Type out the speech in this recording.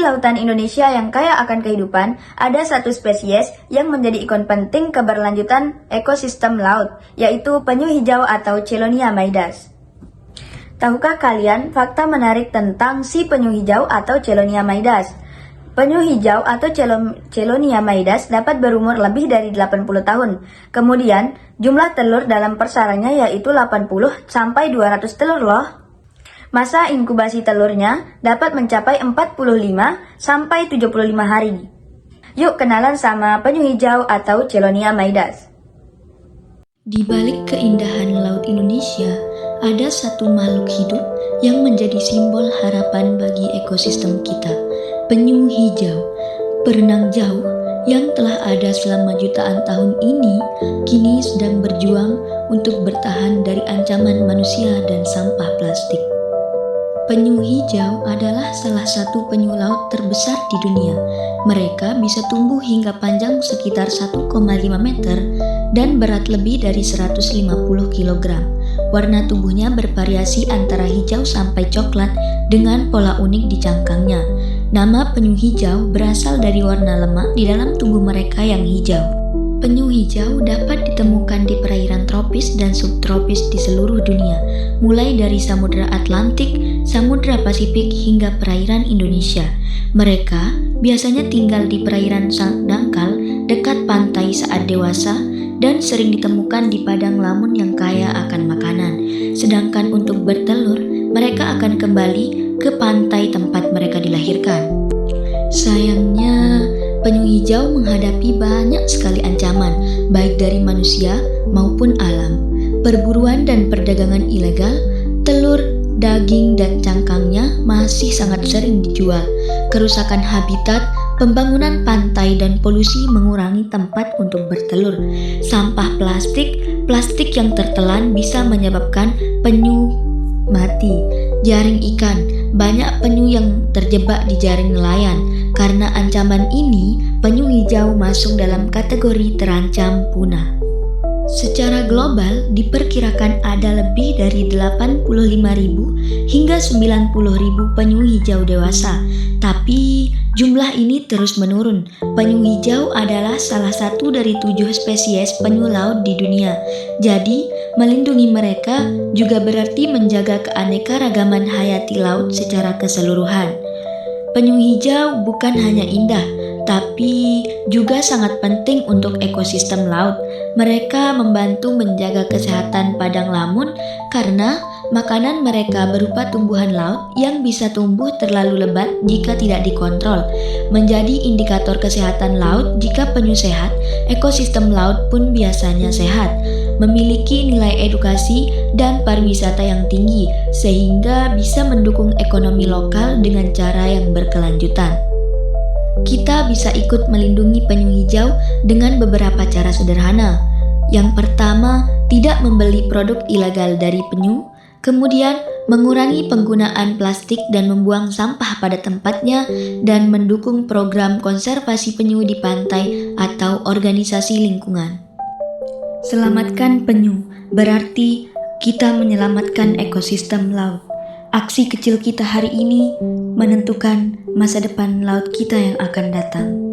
lautan Indonesia yang kaya akan kehidupan, ada satu spesies yang menjadi ikon penting keberlanjutan ekosistem laut, yaitu penyu hijau atau Chelonia maidas. Tahukah kalian fakta menarik tentang si penyu hijau atau Chelonia maidas? Penyu hijau atau Chelonia maidas dapat berumur lebih dari 80 tahun. Kemudian, jumlah telur dalam persaranya yaitu 80 sampai 200 telur loh. Masa inkubasi telurnya dapat mencapai 45 sampai 75 hari. Yuk kenalan sama penyu hijau atau Chelonia maidas. Di balik keindahan laut Indonesia, ada satu makhluk hidup yang menjadi simbol harapan bagi ekosistem kita. Penyu hijau, berenang jauh yang telah ada selama jutaan tahun ini, kini sedang berjuang untuk bertahan dari ancaman manusia dan sampah plastik. Penyu hijau adalah salah satu penyu laut terbesar di dunia. Mereka bisa tumbuh hingga panjang sekitar 1,5 meter dan berat lebih dari 150 kg. Warna tubuhnya bervariasi antara hijau sampai coklat dengan pola unik di cangkangnya. Nama penyu hijau berasal dari warna lemak di dalam tubuh mereka yang hijau. Penyu hijau dapat ditemukan di perairan tropis dan subtropis di seluruh dunia, mulai dari Samudra Atlantik, Samudra Pasifik hingga perairan Indonesia. Mereka biasanya tinggal di perairan dangkal dekat pantai saat dewasa dan sering ditemukan di padang lamun yang kaya akan makanan. Sedangkan untuk bertelur, mereka akan kembali ke pantai tempat mereka dilahirkan. Sayangnya, penyu hijau menghadapi banyak sekali ancaman, baik dari manusia maupun alam. Perburuan dan perdagangan ilegal, telur, daging, dan cangkangnya masih sangat sering dijual. Kerusakan habitat, pembangunan pantai, dan polusi mengurangi tempat untuk bertelur. Sampah plastik yang tertelan bisa menyebabkan penyu mati. Jaring ikan, banyak penyu yang terjebak di jaring nelayan. Karena ancaman ini, penyu hijau masuk dalam kategori terancam punah. Secara global, diperkirakan ada lebih dari 85.000 hingga 90.000 penyu hijau dewasa. Tapi, jumlah ini terus menurun. Penyu hijau adalah salah satu dari 7 spesies penyu laut di dunia. Jadi, melindungi mereka juga berarti menjaga keanekaragaman hayati laut secara keseluruhan. Penyu hijau bukan hanya indah, tapi juga sangat penting untuk ekosistem laut. Mereka membantu menjaga kesehatan padang lamun karena makanan mereka berupa tumbuhan laut yang bisa tumbuh terlalu lebat jika tidak dikontrol. Menjadi indikator kesehatan laut, jika penyu sehat, ekosistem laut pun biasanya sehat. Memiliki nilai edukasi dan pariwisata yang tinggi, sehingga bisa mendukung ekonomi lokal dengan cara yang berkelanjutan. Kita bisa ikut melindungi penyu hijau dengan beberapa cara sederhana. Yang pertama, tidak membeli produk ilegal dari penyu. Kemudian, mengurangi penggunaan plastik dan membuang sampah pada tempatnya, dan mendukung program konservasi penyu di pantai atau organisasi lingkungan. Selamatkan penyu, berarti kita menyelamatkan ekosistem laut. Aksi kecil kita hari ini menentukan masa depan laut kita yang akan datang.